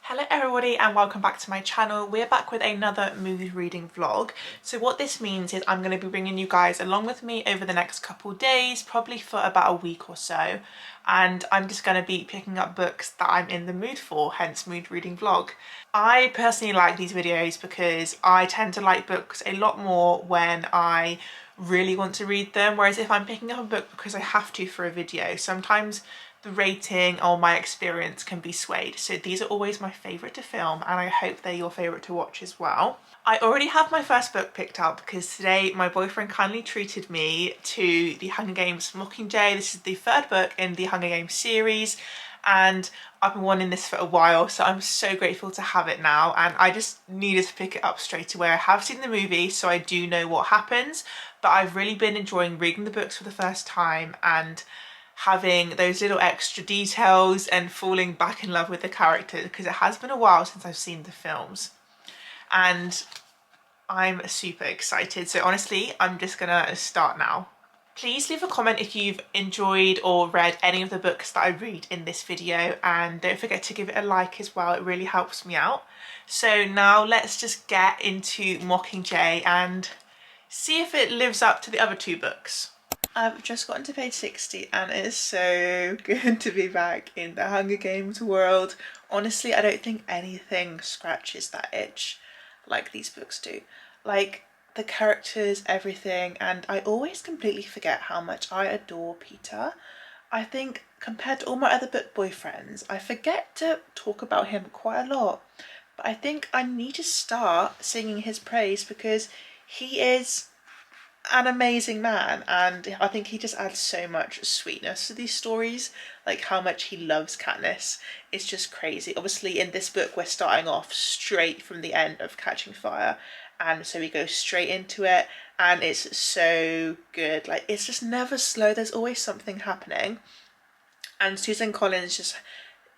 Hello everybody and welcome back to my channel. We're back with another mood reading vlog. So what this means is I'm going to be bringing you guys along with me over the next couple days, probably for about a week or so, and I'm just going to be picking up books that I'm in the mood for, hence mood reading vlog. I personally like these videos because I tend to like books a lot more when I really want to read them, whereas if I'm picking up a book because I have to for a video, sometimes the rating or my experience can be swayed. So these are always my favourite to film, and I hope they're your favourite to watch as well. I already have my first book picked out because today my boyfriend kindly treated me to the Hunger Games Mockingjay. This is the third book in the Hunger Games series, and I've been wanting this for a while, so I'm so grateful to have it now, and I just needed to pick it up straight away. I have seen the movie, so I do know what happens, but I've really been enjoying reading the books for the first time and having those little extra details and falling back in love with the character, because it has been a while since I've seen the films and I'm super excited. So honestly, I'm just gonna start now. Please leave a comment if you've enjoyed or read any of the books that I read in this video, and don't forget to give it a like as well, it really helps me out. So now let's just get into Mockingjay and see if it lives up to the other two books. I've just gotten to page 60 and it is so good to be back in the Hunger Games world. Honestly, I don't think anything scratches that itch like these books do. Like the characters, everything, and I always completely forget how much I adore Peter. I think compared to all my other book boyfriends, I forget to talk about him quite a lot. But I think I need to start singing his praise because he is an amazing man, and I think he just adds so much sweetness to these stories. Like how much he loves Katniss, it's just crazy. Obviously in this book we're starting off straight from the end of Catching Fire, and so we go straight into it, and it's so good. Like it's just never slow, there's always something happening, and Susan Collins just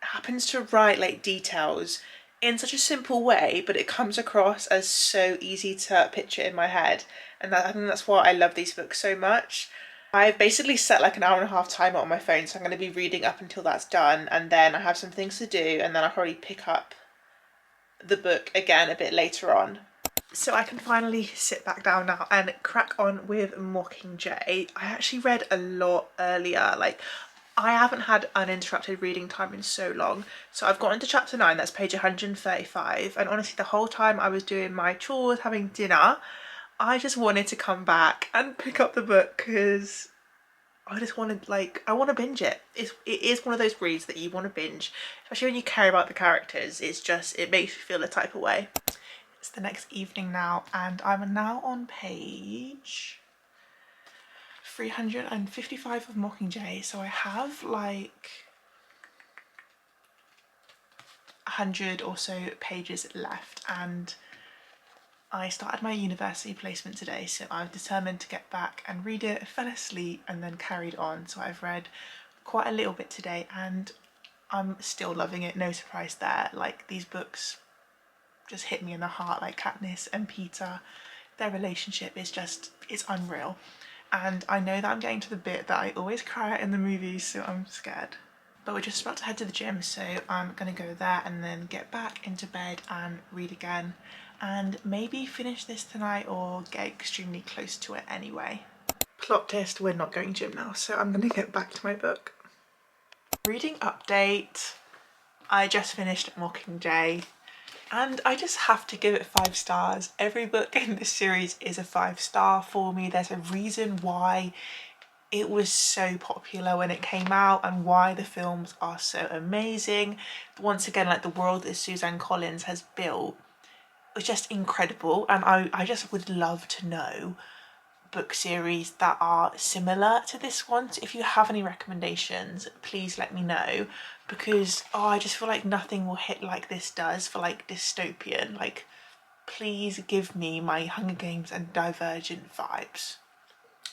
happens to write like details in such a simple way, but it comes across as so easy to picture in my head, and I think that's why I love these books so much. I've basically set like an hour and a half timer on my phone, so I'm going to be reading up until that's done, and then I have some things to do, and then I'll probably pick up the book again a bit later on. So I can finally sit back down now and crack on with Mockingjay. I actually read a lot earlier, like I haven't had uninterrupted reading time in so long. So I've gotten to chapter 9, that's page 135, and honestly the whole time I was doing my chores, having dinner, I just wanted to come back and pick up the book because I just wanted, like, I want to binge it. It is one of those reads that you want to binge, especially when you care about the characters. It's just, it makes you feel a type of way. It's the next evening now, and I'm now on page 355 of Mockingjay, so I have like 100 or so pages left, and I started my university placement today, so I'm determined to get back and read it. I fell asleep and then carried on, so I've read quite a little bit today and I'm still loving it, no surprise there. Like these books just hit me in the heart, like Katniss and Peter, their relationship is just, it's unreal. And I know that I'm getting to the bit that I always cry at in the movies, so I'm scared. But we're just about to head to the gym, so I'm gonna go there and then get back into bed and read again, and maybe finish this tonight or get extremely close to it anyway. Plot twist, we're not going gym now, so I'm gonna get back to my book. Reading update. I just finished Mockingjay, and I just have to give it 5 stars. Every book in this series is a 5-star for me. There's a reason why it was so popular when it came out and why the films are so amazing. Once again, like the world that Suzanne Collins has built was just incredible, and I just would love to know book series that are similar to this one. So if you have any recommendations, please let me know, because I just feel like nothing will hit like this does for like dystopian. Like please give me my Hunger Games and Divergent vibes.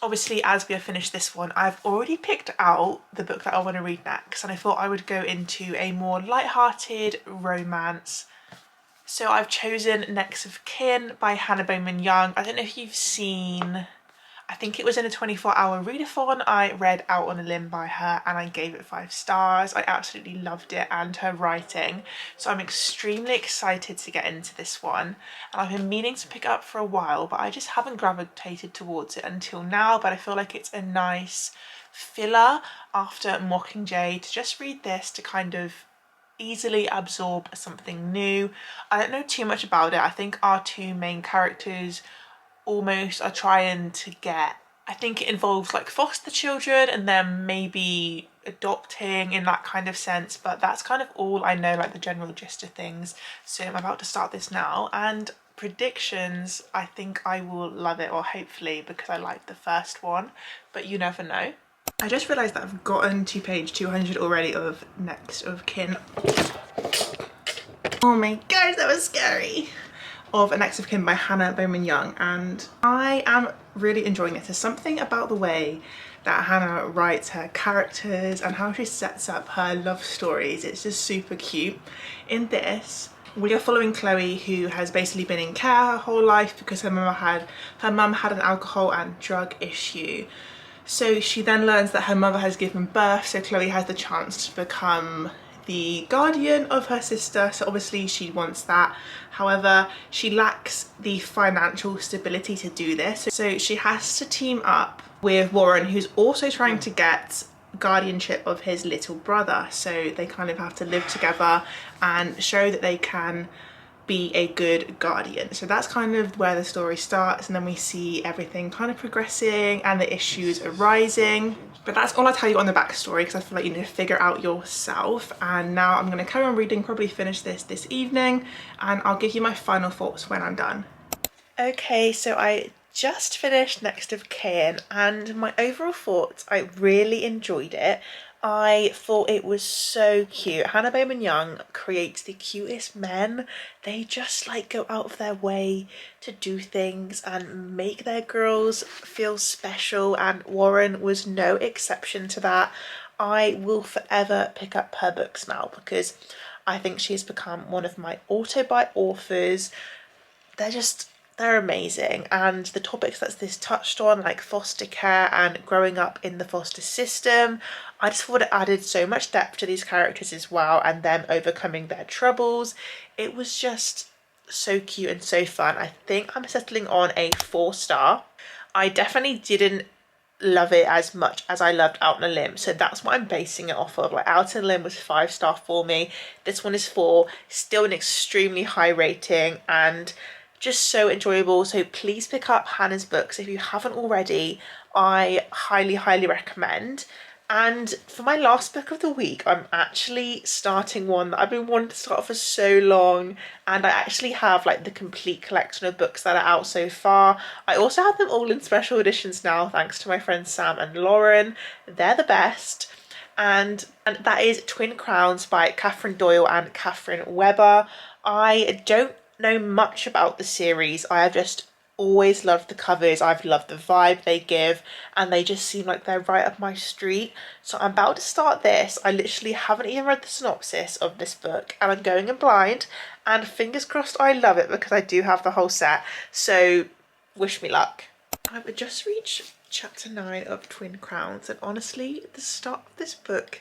Obviously, as we have finished this one, I've already picked out the book that I want to read next, and I thought I would go into a more light-hearted romance. So I've chosen Next of Kin by Hannah Bowman Young. I don't know if you've seen, I think it was in a 24-hour readathon. I read Out on a Limb by her and I gave it 5 stars. I absolutely loved it and her writing. So I'm extremely excited to get into this one. And I've been meaning to pick it up for a while, but I just haven't gravitated towards it until now. But I feel like it's a nice filler after Mockingjay to just read this to kind of easily absorb something new. I don't know too much about it. I think our two main characters almost are trying to get, I think it involves like foster children and then maybe adopting in that kind of sense, but that's kind of all I know, like the general gist of things. So I'm about to start this now, and predictions, I think I will love it, or hopefully, because I liked the first one, but you never know. I just realised that I've gotten to page 200 already of Next of Kin. Oh my gosh, that was scary. Of Next of Kin by Hannah Bowman Young, and I am really enjoying this. There's something about the way that Hannah writes her characters and how she sets up her love stories. It's just super cute. In this, we are following Chloe, who has basically been in care her whole life because her mum had an alcohol and drug issue. So she then learns that her mother has given birth, so Chloe has the chance to become the guardian of her sister, so obviously she wants that. However, she lacks the financial stability to do this, so she has to team up with Warren, who's also trying to get guardianship of his little brother. So they kind of have to live together and show that they can be a good guardian. So that's kind of where the story starts, and then we see everything kind of progressing and the issues arising. But that's all I tell you on the backstory, because I feel like you need to figure out yourself. And now I'm going to carry on reading, probably finish this evening, and I'll give you my final thoughts when I'm done. Okay, so I just finished Next of Kin, and my overall thoughts, I really enjoyed it. I thought it was so cute. Hannah Bowman Young creates the cutest men. They just like go out of their way to do things and make their girls feel special, and Warren was no exception to that. I will forever pick up her books now because I think she's become one of my auto-buy authors. They're amazing, and the topics that this touched on, like foster care and growing up in the foster system, I just thought it added so much depth to these characters as well, and them overcoming their troubles. It was just so cute and so fun. I think I'm settling on a 4-star. I definitely didn't love it as much as I loved Out on a Limb, so that's what I'm basing it off of. Like, Out on a Limb was 5-star for me, this one is 4, still an extremely high rating and just so enjoyable. So please pick up Hannah's books if you haven't already. I highly recommend. And for my last book of the week, I'm actually starting one that I've been wanting to start for so long, and I actually have like the complete collection of books that are out so far. I also have them all in special editions now, thanks to my friends Sam and Lauren. They're the best. And that is Twin Crowns by Catherine Doyle and Catherine Webber. I don't know much about the series. I have just always loved the covers. I've loved the vibe they give, and they just seem like they're right up my street. So I'm about to start this. I literally haven't even read the synopsis of this book, and I'm going in blind, and fingers crossed I love it because I do have the whole set. So wish me luck. I've just reached chapter 9 of Twin Crowns, and honestly the start of this book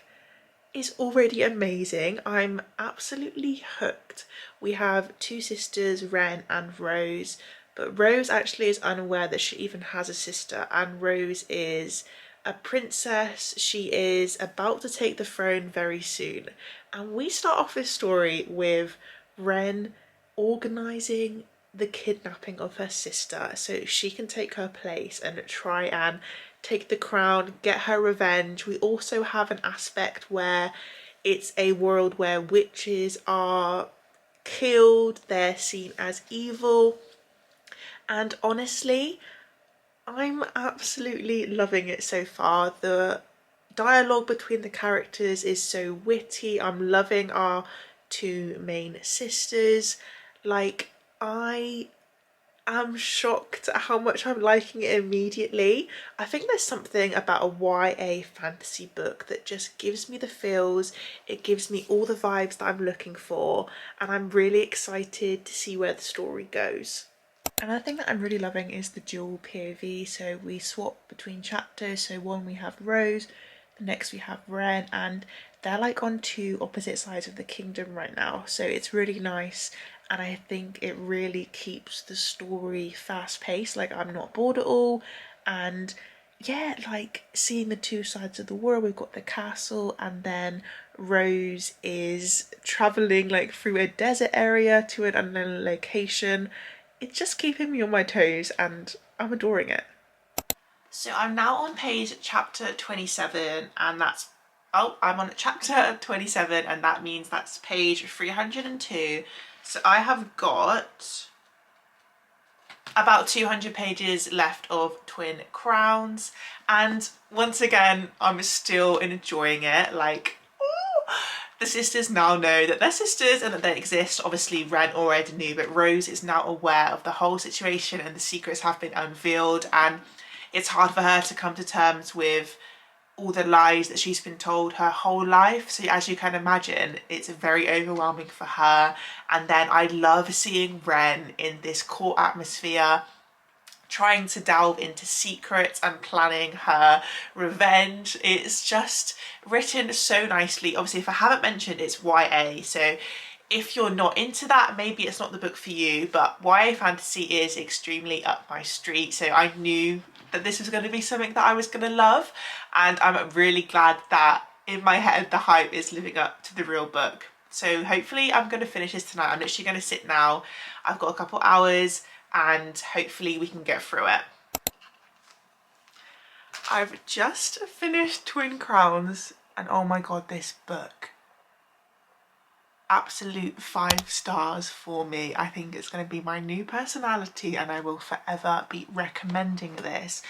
is already amazing. I'm absolutely hooked. We have two sisters, Ren and Rose, but Rose actually is unaware that she even has a sister, and Rose is a princess. She is about to take the throne very soon, and we start off this story with Ren organising the kidnapping of her sister so she can take her place and try and take the crown, get her revenge. We also have an aspect where it's a world where witches are killed, they're seen as evil, and honestly, I'm absolutely loving it so far. The dialogue between the characters is so witty. I'm loving our two main sisters. Like, I'm shocked at how much I'm liking it immediately. I think there's something about a YA fantasy book that just gives me the feels, it gives me all the vibes that I'm looking for, and I'm really excited to see where the story goes. Another thing that I'm really loving is the dual POV, so we swap between chapters. So one we have Rose, the next we have Ren, and they're like on two opposite sides of the kingdom right now, so it's really nice. And I think it really keeps the story fast paced, like I'm not bored at all. And yeah, like seeing the two sides of the world, we've got the castle, and then Rose is traveling like through a desert area to an unknown location. It's just keeping me on my toes and I'm adoring it. So I'm now on page chapter 27, and that's, oh, I'm on chapter 27, and that means that's page 302. So I have got about 200 pages left of Twin Crowns, and once again I'm still enjoying it. Like, ooh, the sisters now know that they're sisters and that they exist. Obviously Ren already knew, but Rose is now aware of the whole situation and the secrets have been unveiled, and it's hard for her to come to terms with all the lies that she's been told her whole life. So as you can imagine, it's very overwhelming for her. And then I love seeing Ren in this court atmosphere, trying to delve into secrets and planning her revenge. It's just written so nicely. Obviously, if I haven't mentioned, it's YA, so if you're not into that, maybe it's not the book for you, but YA fantasy is extremely up my street, so I knew that this was going to be something that I was going to love, and I'm really glad that in my head the hype is living up to the real book. So hopefully I'm going to finish this tonight. I'm literally going to sit now. I've got a couple hours and hopefully we can get through it. I've just finished Twin Crowns and oh my god, this book, absolute 5 stars for me. I think it's going to be my new personality and I will forever be recommending this.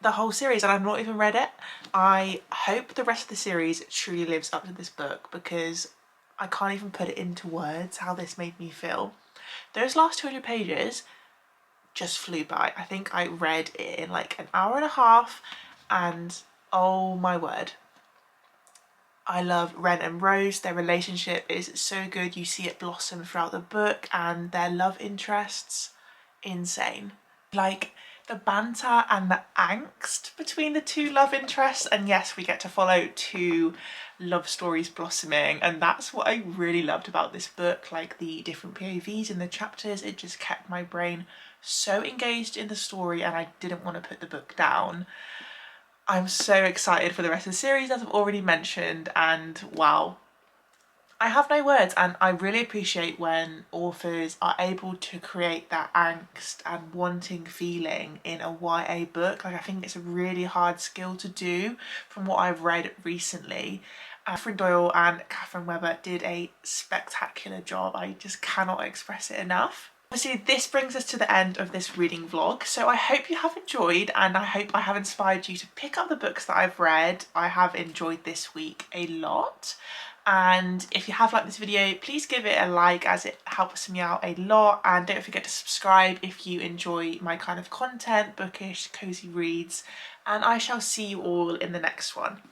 The whole series, and I've not even read it. I hope the rest of the series truly lives up to this book because I can't even put it into words how this made me feel. Those last 200 pages just flew by. I think I read it in like an hour and a half, and oh my word. I love Ren and Rose. Their relationship is so good. You see it blossom throughout the book, and their love interests, insane. Like the banter and the angst between the two love interests, and yes, we get to follow two love stories blossoming, and that's what I really loved about this book. Like the different POVs in the chapters, it just kept my brain so engaged in the story and I didn't want to put the book down. I'm so excited for the rest of the series, as I've already mentioned, and wow, I have no words. And I really appreciate when authors are able to create that angst and wanting feeling in a YA book. Like, I think it's a really hard skill to do from what I've read recently. Catherine Doyle and Catherine Webber did a spectacular job. I just cannot express it enough. Obviously, this brings us to the end of this reading vlog, so I hope you have enjoyed and I hope I have inspired you to pick up the books that I've read. I have enjoyed this week a lot, and if you have liked this video, please give it a like as it helps me out a lot, and don't forget to subscribe if you enjoy my kind of content, bookish, cozy reads, and I shall see you all in the next one.